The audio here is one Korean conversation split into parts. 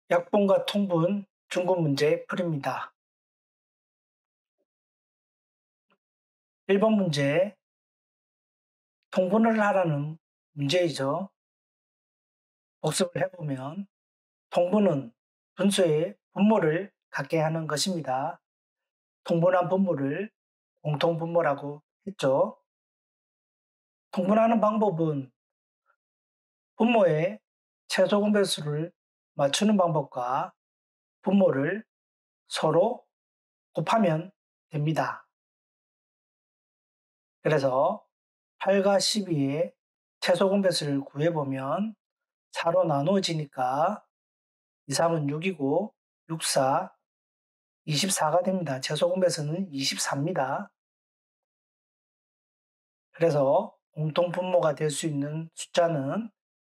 약분과 통분 중급 문제 풀이입니다. 1번 문제, 통분을 하라는 문제이죠. 복습을 해보면 통분은 분수의 분모를 갖게 하는 것입니다. 통분한 분모를 공통분모라고 했죠. 통분하는 방법은 분모의 최소 공배수를 맞추는 방법과 분모를 서로 곱하면 됩니다. 그래서 8과 12의 최소 공배수를 구해보면 4로 나누어지니까 2, 3은 6이고 6, 4, 24가 됩니다. 최소 공배수는 24입니다. 그래서 공통 분모가 될 수 있는 숫자는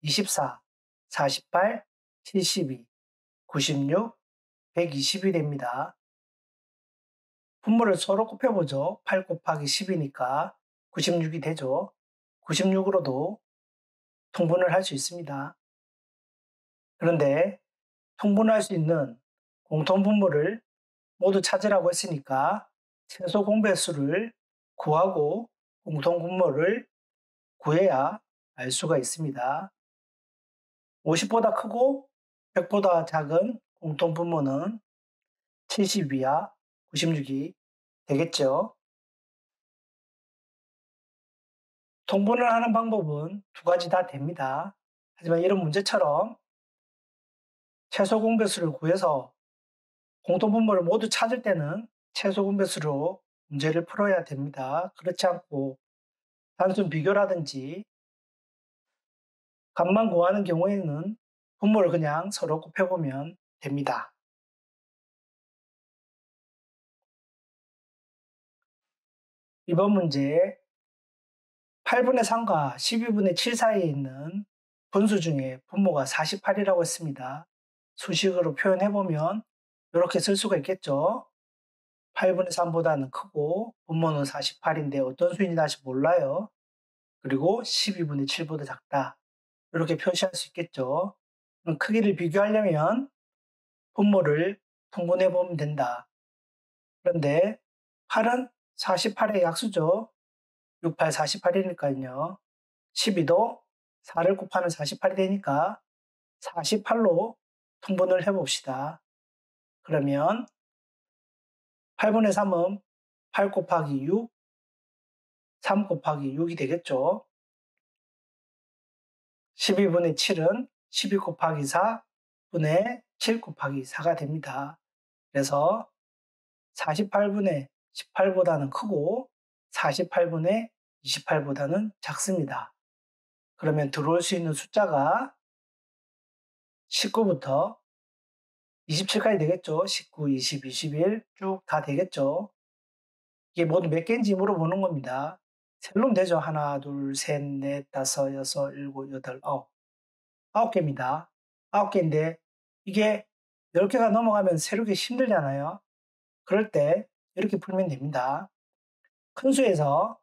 24, 48, 72, 96, 120이 됩니다. 분모를 서로 곱해보죠. 8 곱하기 10이니까 96이 되죠. 96으로도 통분을 할 수 있습니다. 그런데 통분할 수 있는 공통분모를 모두 찾으라고 했으니까 최소 공배수를 구하고 공통분모를 구해야 알 수가 있습니다. 50보다 크고 100보다 작은 공통분모는 72와 96이 되겠죠. 통분을 하는 방법은 두 가지 다 됩니다. 하지만 이런 문제처럼 최소 공배수를 구해서 공통분모를 모두 찾을 때는 최소 공배수로 문제를 풀어야 됩니다. 그렇지 않고 단순 비교라든지 값만 구하는 경우에는 분모를 그냥 서로 곱해보면 됩니다. 이번 문제 8분의 3과 12분의 7 사이에 있는 분수 중에 분모가 48이라고 했습니다. 수식으로 표현해보면 이렇게 쓸 수가 있겠죠. 8분의 3보다는 크고 분모는 48인데 어떤 수인지 다시 몰라요. 그리고 12분의 7보다 작다. 이렇게 표시할 수 있겠죠. 그럼 크기를 비교하려면 분모를 통분해보면 된다. 그런데 8은 48의 약수죠. 6, 8, 48이니까요. 12도 4를 곱하면 48이 되니까 48로 통분을 해봅시다. 그러면 8분의 3은 8 곱하기 6, 3 곱하기 6이 되겠죠. 12분의 7은 12 곱하기 4분의 7 곱하기 4가 됩니다. 그래서 48분의 18보다는 크고 48분의 28보다는 작습니다. 그러면 들어올 수 있는 숫자가 19부터 27까지 되겠죠. 19, 20, 21 쭉 다 되겠죠. 이게 모두 몇 개인지 물어보는 겁니다. 셀로면 되죠. 하나, 둘, 셋, 넷, 다섯, 여섯, 일곱, 여덟, 아홉. 9개입니다. 9개인데 이게 10개가 넘어가면 세르기 힘들잖아요. 그럴 때 이렇게 풀면 됩니다. 큰 수에서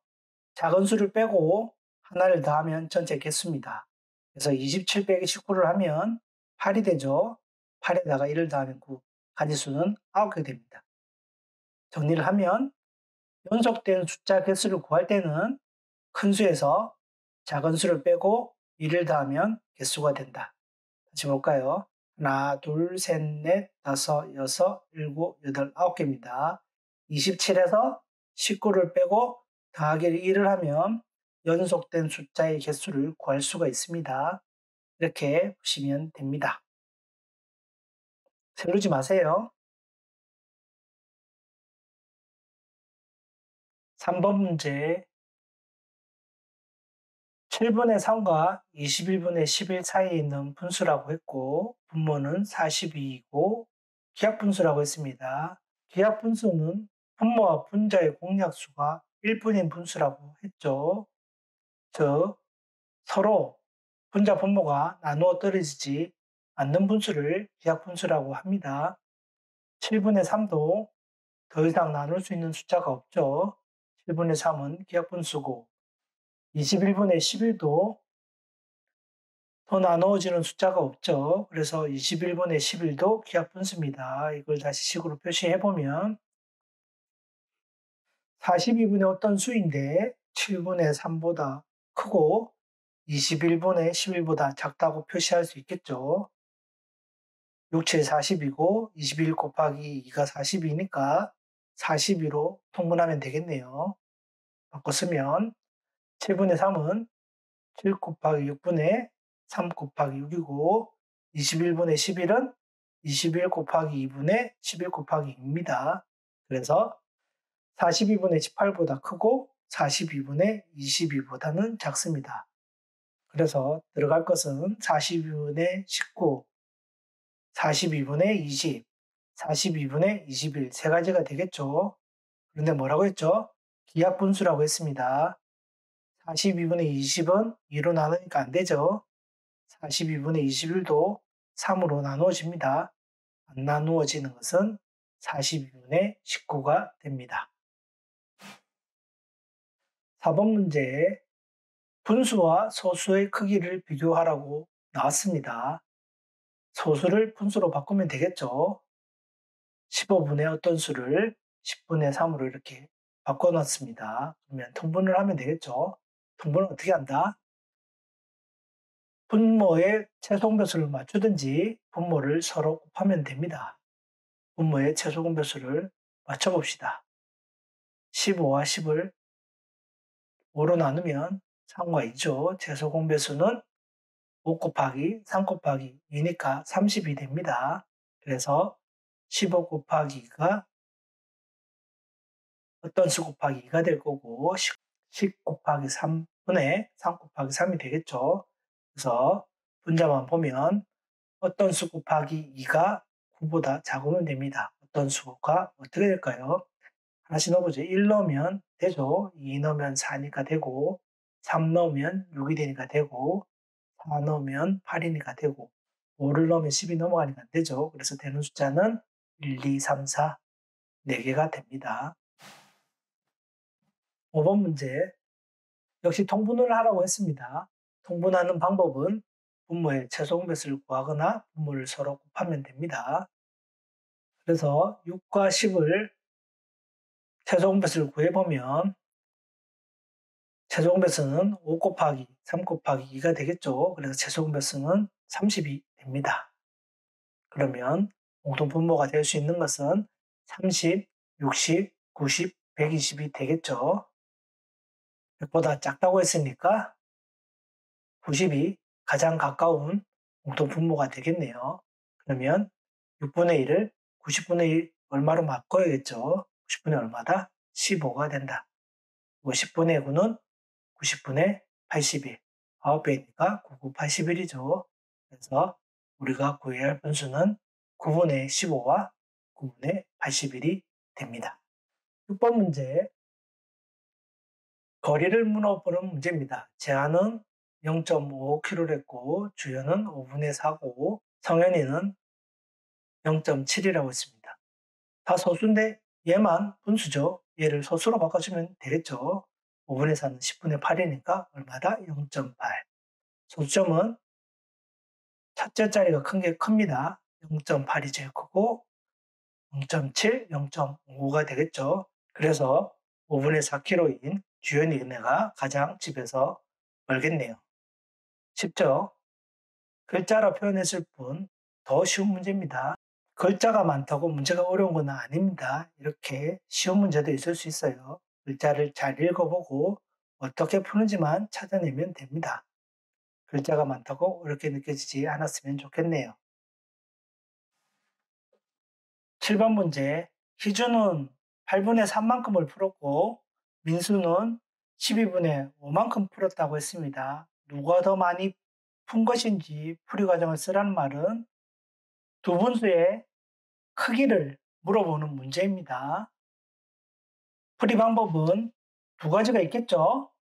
작은 수를 빼고 하나를 더하면 전체 개수입니다. 그래서 27 빼기 19를 하면 8이 되죠. 8에다가 1을 더하면 9. 가지수는 9개 됩니다. 정리를 하면 연속된 숫자 개수를 구할 때는 큰 수에서 작은 수를 빼고 1을 더하면 개수가 된다. 다시 볼까요? 하나, 둘, 셋, 넷, 다섯, 여섯, 일곱, 여덟, 9개입니다. 27에서 19를 빼고 더하기 1을 하면 연속된 숫자의 개수를 구할 수가 있습니다. 이렇게 보시면 됩니다. 세우지 마세요. 3번 문제 7분의 3과 21분의 11 사이에 있는 분수라고 했고 분모는 42이고 기하분수라고 했습니다. 기하분수는 분모와 분자의 공약수가 1분인 분수라고 했죠. 즉 서로 분자 분모가 나누어 떨어지지 않는 분수를 기하분수라고 합니다. 7분의 3도 더 이상 나눌 수 있는 숫자가 없죠. 7분의 3은 기하분수고 21분의 11도 더 나누어지는 숫자가 없죠. 그래서 21분의 11도 기하분수입니다. 이걸 다시 식으로 표시해 보면 42분의 어떤 수인데 7분의 3보다 크고 21분의 11보다 작다고 표시할 수 있겠죠. 6, 7, 40이고 21 곱하기 2가 42니까 42로 통분하면 되겠네요. 바꿔 쓰면 7분의 3은 7 곱하기 6분의 3 곱하기 6이고 21분의 11은 21 곱하기 2분의 11 곱하기 2입니다. 그래서 42분의 18보다 크고 42분의 22보다는 작습니다. 그래서 들어갈 것은 42분의 19, 42분의 20, 42분의 21 세 가지가 되겠죠. 그런데 뭐라고 했죠? 기하분수라고 했습니다. 42분의 20은 2로 나누니까 안 되죠. 42분의 21도 3으로 나누어집니다. 안 나누어지는 것은 42분의 19가 됩니다. 4번 문제 분수와 소수의 크기를 비교하라고 나왔습니다. 소수를 분수로 바꾸면 되겠죠. 15분의 어떤 수를 10분의 3으로 이렇게 바꿔놨습니다. 그러면 통분을 하면 되겠죠. 통분은 어떻게 한다? 분모의 최소공배수를 맞추든지 분모를 서로 곱하면 됩니다. 분모의 최소공배수를 맞춰봅시다. 15와 10을 5로 나누면 3과 2죠. 최소공배수는 5 곱하기 3 곱하기 2니까 30이 됩니다. 그래서 15 곱하기 2가 어떤 수 곱하기 2가 될 거고 10 곱하기 3분의 3 곱하기 3이 되겠죠. 그래서 분자만 보면 어떤 수 곱하기 2가 9보다 작으면 됩니다. 어떤 수가 어떻게 될까요? 하나씩 넣어보죠. 1 넣으면 되죠. 2 넣으면 4니까 되고 3 넣으면 6이 되니까 되고 4 넣으면 8이니까 되고 5를 넣으면 10이 넘어가니까 안 되죠. 그래서 되는 숫자는 1, 2, 3, 4, 4개가 됩니다. 5번 문제 역시 통분을 하라고 했습니다. 통분하는 방법은 분모의 최소공배수를 구하거나 분모를 서로 곱하면 됩니다. 그래서 6과 10을 최소공배수를 구해보면 최소공배수는 5 곱하기 3 곱하기 2가 되겠죠. 그래서 최소공배수는 30이 됩니다. 그러면 공통분모가 될 수 있는 것은 30, 60, 90, 120이 되겠죠. 100보다 작다고 했으니까 90이 가장 가까운 공통분모가 되겠네요. 그러면 6분의 1을 90분의 1 얼마로 바꿔야겠죠. 90분의 얼마다? 15가 된다. 10분의 9는 90분의 81. 9배니까 99, 81이죠. 그래서 우리가 구해야 할 분수는 9분의 15와 9분의 81이 됩니다. 6번 문제. 거리를 물어보는 문제입니다. 제한은 0.5km를 했고 주연은 5분의 4고 성현이는 0.7이라고 했습니다. 다 소수인데 얘만 분수죠. 얘를 소수로 바꿔주면 되겠죠. 5분의 4는 10분의 8이니까 얼마다? 0.8. 소수점은 첫째 자리가 큰 게 큽니다. 0.8이 제일 크고 0.7, 0.5가 되겠죠. 그래서 5분의 4km인 주연이 은혜가 가장 집에서 멀겠네요. 쉽죠? 글자로 표현했을 뿐 더 쉬운 문제입니다. 글자가 많다고 문제가 어려운 건 아닙니다. 이렇게 쉬운 문제도 있을 수 있어요. 글자를 잘 읽어보고 어떻게 푸는지만 찾아내면 됩니다. 글자가 많다고 어렵게 느껴지지 않았으면 좋겠네요. 7번 문제. 희주는 8분의 3만큼을 풀었고 민수는 12분의 5만큼 풀었다고 했습니다. 누가 더 많이 푼 것인지 풀이 과정을 쓰라는 말은 두 분수의 크기를 물어보는 문제입니다. 풀이 방법은 두 가지가 있겠죠.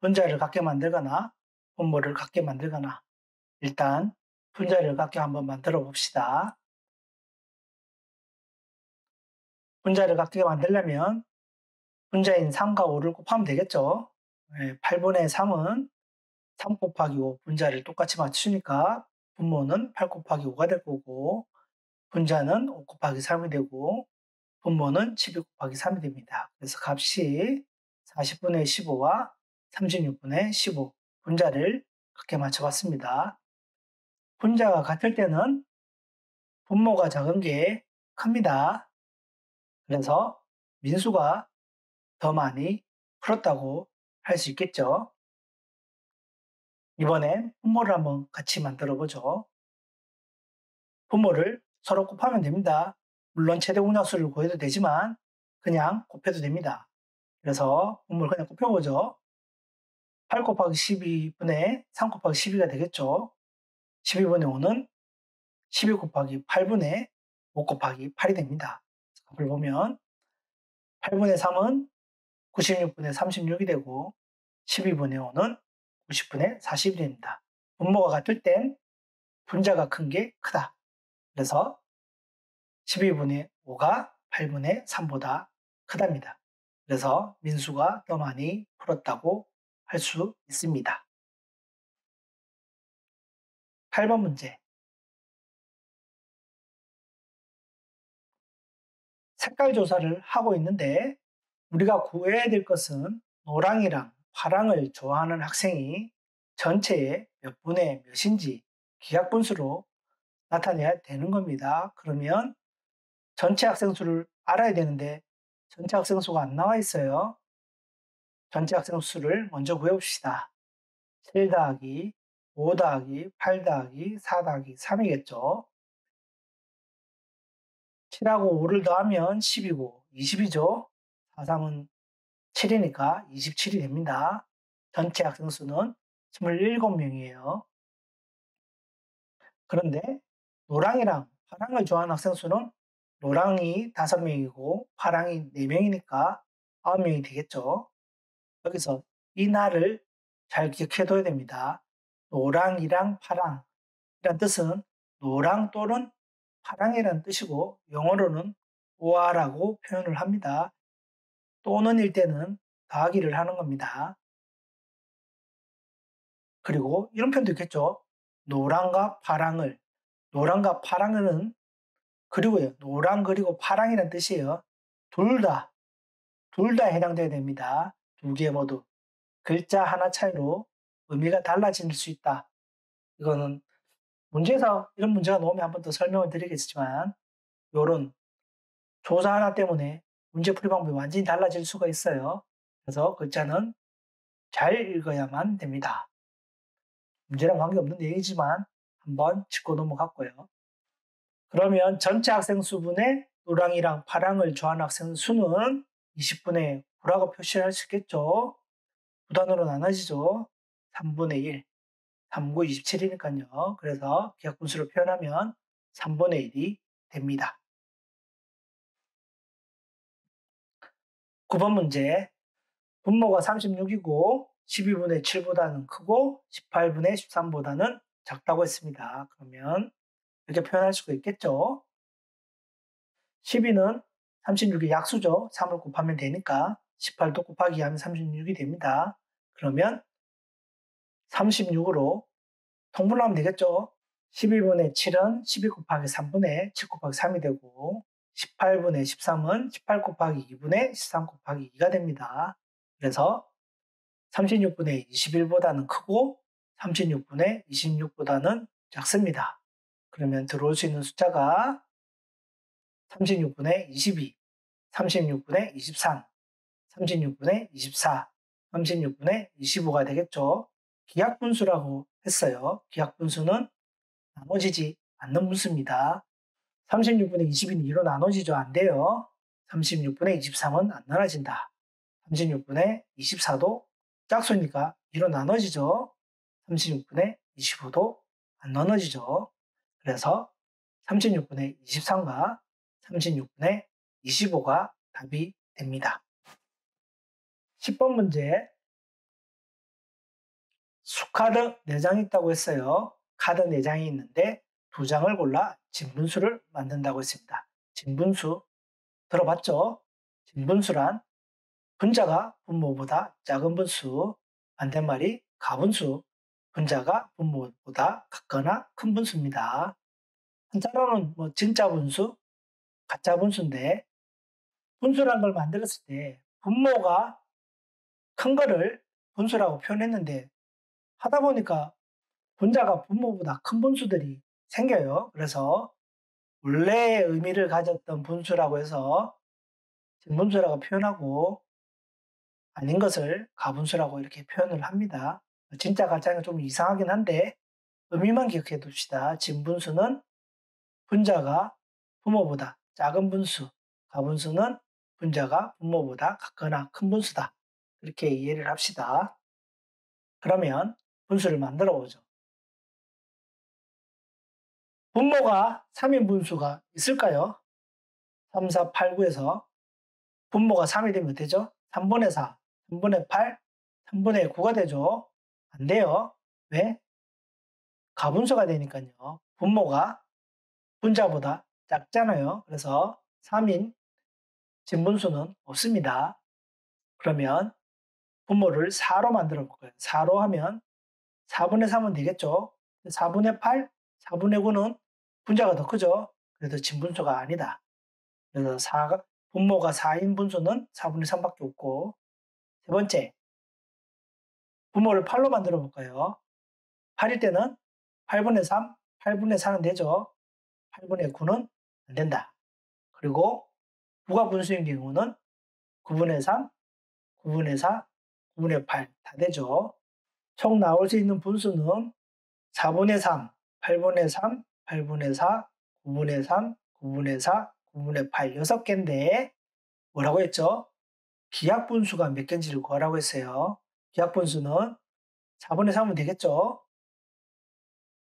분자를 같게 만들거나 분모를 같게 만들거나. 일단 분자를 같게 한번 만들어 봅시다. 분자를 같게 만들려면 분자인 3과 5를 곱하면 되겠죠. 8분의 3은 3 곱하기 5 분자를 똑같이 맞추니까 분모는 8 곱하기 5가 될 거고 분자는 5 곱하기 3이 되고 분모는 12 곱하기 3이 됩니다. 그래서 값이 40분의 15와 36분의 15 분자를 같게 맞춰봤습니다. 분자가 같을 때는 분모가 작은 게 큽니다. 그래서 민수가 더 많이 풀었다고 할 수 있겠죠. 이번엔 분모를 한번 같이 만들어 보죠. 분모를 서로 곱하면 됩니다. 물론 최대 공약수를 구해도 되지만 그냥 곱해도 됩니다. 그래서 분모를 그냥 곱해보죠. 8 곱하기 12분의 3 곱하기 12가 되겠죠. 12분의 5는 12 곱하기 8분의 5 곱하기 8이 됩니다. 값을 보면 8분의 3은 96분의 36이 되고 12분의 5는 90분의 40이 됩니다. 분모가 같을 땐 분자가 큰 게 크다. 그래서 12분의 5가 8분의 3보다 크답니다. 그래서 민수가 더 많이 풀었다고 할 수 있습니다. 8번 문제. 색깔 조사를 하고 있는데 우리가 구해야 될 것은 노랑이랑 파랑을 좋아하는 학생이 전체의 몇 분의 몇인지 기하분수로 나타내야 되는 겁니다. 그러면 전체 학생 수를 알아야 되는데 전체 학생 수가 안 나와 있어요. 전체 학생 수를 먼저 구해봅시다. 7 더하기 5 더하기 8 더하기 4 더하기 3이겠죠. 7하고 5를 더하면 10이고 20이죠. 4, 3은 7이니까 27이 됩니다. 전체 학생 수는 27명이에요. 그런데 노랑이랑 파랑을 좋아하는 학생 수는 노랑이 5명이고 파랑이 4명이니까 9명이 되겠죠. 여기서 이 날을 잘 기억해둬야 됩니다. 노랑이랑 파랑이란 뜻은 노랑 또는 파랑이라는 뜻이고 영어로는 오아라고 표현을 합니다. 또는 일 때는 더하기를 하는 겁니다. 그리고 이런 표현도 있겠죠. 노랑과 파랑을 노랑과 파랑은 그리고요. 노랑 그리고 파랑이라는 뜻이에요. 둘 다 해당돼야 됩니다. 두 개 모두. 글자 하나 차이로 의미가 달라질 수 있다. 이거는 문제에서 이런 문제가 나오면 한 번 더 설명을 드리겠지만 이런 조사 하나 때문에 문제 풀이 방법이 완전히 달라질 수가 있어요. 그래서 글자는 잘 읽어야만 됩니다. 문제랑 관계없는 얘기지만 한번 짚고 넘어갔고요. 그러면 전체 학생 수분의 노랑이랑 파랑을 좋아하는 학생 수는 20분의 9라고 표시할 수 있겠죠. 9단으로 나눠지죠. 3분의 1, 3, 9, 27이니까요. 그래서 기하분수로 표현하면 3분의 1이 됩니다. 9번 문제. 분모가 36이고 12분의 7보다는 크고 18분의 13보다는 작다고 했습니다. 그러면 이렇게 표현할 수가 있겠죠. 12는 36의 약수죠. 3을 곱하면 되니까 18도 곱하기 하면 36이 됩니다. 그러면 36으로 통분을 하면 되겠죠. 12분의 7은 12 곱하기 3분의 7 곱하기 3이 되고 18분의 13은 18 곱하기 2분의 13 곱하기 2가 됩니다. 그래서 36분의 21보다는 크고 36분의 26보다는 작습니다. 그러면 들어올 수 있는 숫자가 36분의 22, 36분의 23, 36분의 24, 36분의 25가 되겠죠. 기하분수라고 했어요. 기하분수는 나눠지지 않는 분수입니다. 36분의 20은 2로 나눠지죠. 안 돼요. 36분의 23은 안 나눠진다. 36분의 24도 짝수니까 2로 나눠지죠. 36분의 25도 안 나눠지죠. 그래서 36분의 23과 36분의 25가 답이 됩니다. 10번 문제. 수카드 4장이 있다고 했어요. 카드 4장이 있는데 2장을 골라 진분수를 만든다고 했습니다. 진분수 들어봤죠? 진분수란 분자가 분모보다 작은 분수, 반대말이 가분수, 분자가 분모보다 같거나 큰 분수입니다. 한자로는 뭐 진짜 분수, 가짜 분수인데 분수란 걸 만들었을 때 분모가 큰 거를 분수라고 표현했는데 하다 보니까 분자가 분모보다 큰 분수들이 생겨요. 그래서 원래의 의미를 가졌던 분수라고 해서 진분수라고 표현하고 아닌 것을 가분수라고 이렇게 표현을 합니다. 진짜 가짜는 좀 이상하긴 한데 의미만 기억해 둡시다. 진분수는 분자가 분모보다 작은 분수, 가분수는 분자가 분모보다 같거나 큰 분수다. 이렇게 이해를 합시다. 그러면 분수를 만들어 보죠. 분모가 3인 분수가 있을까요? 3, 4, 8, 9에서 분모가 3이 되면 되죠? 3분의 4, 3분의 8, 3분의 9가 되죠? 안 돼요. 왜? 가분수가 되니까요. 분모가 분자보다 작잖아요. 그래서 3인 진분수는 없습니다. 그러면 분모를 4로 만들어 볼까요? 4로 하면 4분의 3은 되겠죠? 4분의 8, 4분의 9는 분자가 더 크죠? 그래서 진분수가 아니다. 그래서 분모가 4인 분수는 4분의 3밖에 없고 세 번째, 분모를 8로 만들어 볼까요? 8일 때는 8분의 3, 8분의 4는 되죠? 8분의 9는 안 된다. 그리고 9가 분수인 경우는 9분의 3, 9분의 4, 9분의 8 다 되죠? 총 나올 수 있는 분수는 4분의 3, 8분의 3, 8분의 4, 9분의 3, 9분의 4, 9분의 8 6개인데 뭐라고 했죠? 기하분수가 몇 개인지를 구하라고 했어요. 기하분수는 4분의 3은 되겠죠?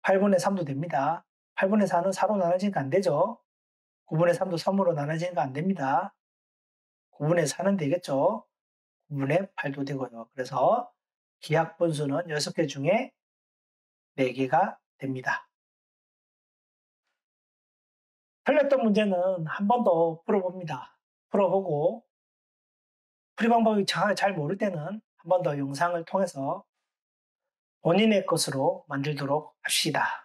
8분의 3도 됩니다. 8분의 4는 4로 나눠지니까 안 되죠? 9분의 3도 3으로 나눠지니까 안 됩니다. 9분의 4는 되겠죠? 9분의 8도 되고요. 그래서 기하분수는 6개 중에 4개가 됩니다. 틀렸던 문제는 한 번 더 풀어봅니다. 풀어보고 풀이 방법이 정확하게 잘 모를 때는 한 번 더 영상을 통해서 본인의 것으로 만들도록 합시다.